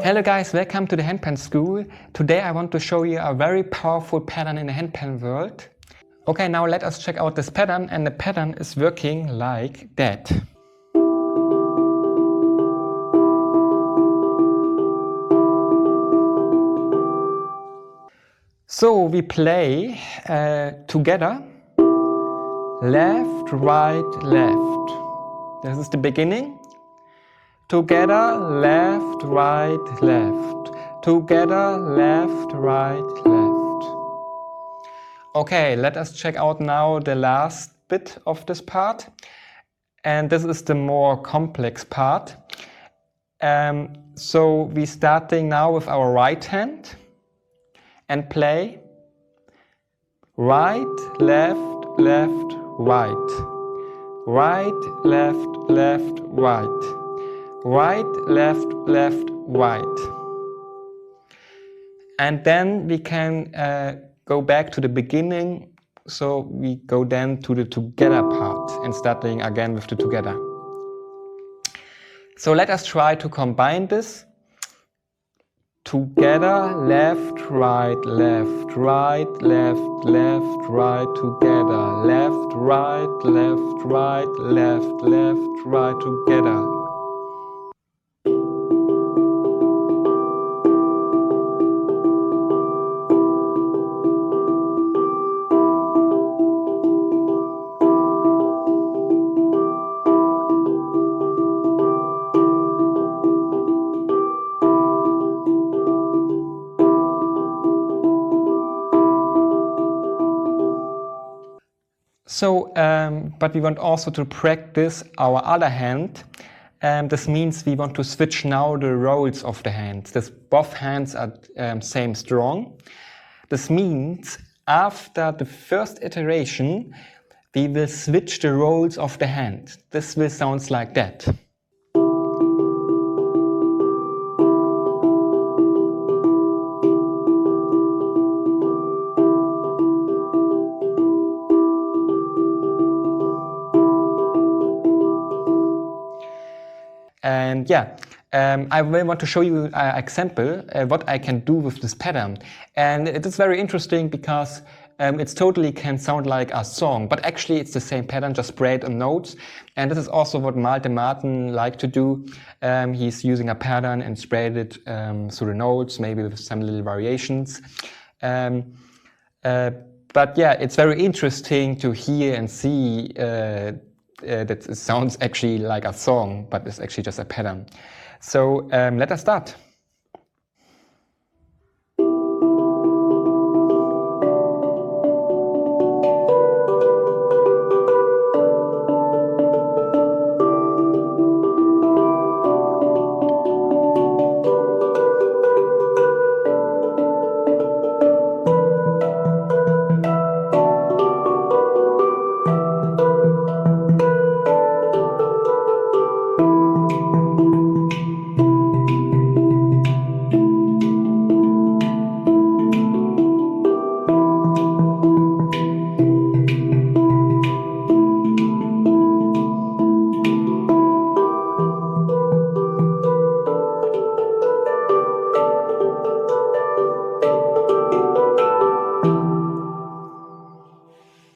Hello guys, welcome to the Handpan School. Today I want to show you a very powerful pattern in the handpan world. Okay, now let us check out this pattern, and the pattern is working like that. So we play together, left, right, left. This is the beginning. Together, left, right, left. Together, left, right, left. Okay, let us check out now the last bit of this part. And this is the more complex part. So we're starting now with our right hand and play right, left, left, right. Right, left, left, right. Right, left, left, right. And then we can go back to the beginning. So we go then to the together part and starting again with the together. So let us try to combine this. Together, left, right, left, right, left, left, right, together. Left, right, left, right, left, left, right, together. So, but we want also to practice our other hand. This means we want to switch now the roles of the hands. Both hands are same strong. This means after the first iteration, we will switch the roles of the hand. This will sound like that. And yeah, I will want to show you an example what I can do with this pattern. And it is very interesting because it totally can sound like a song, but actually it's the same pattern, just sprayed on notes. And this is also what Malte Martin liked to do. He's using a pattern and sprayed it through the notes, maybe with some little variations. But yeah, it's very interesting to hear and see that it sounds actually like a song, but it's actually just a pattern. So let us start.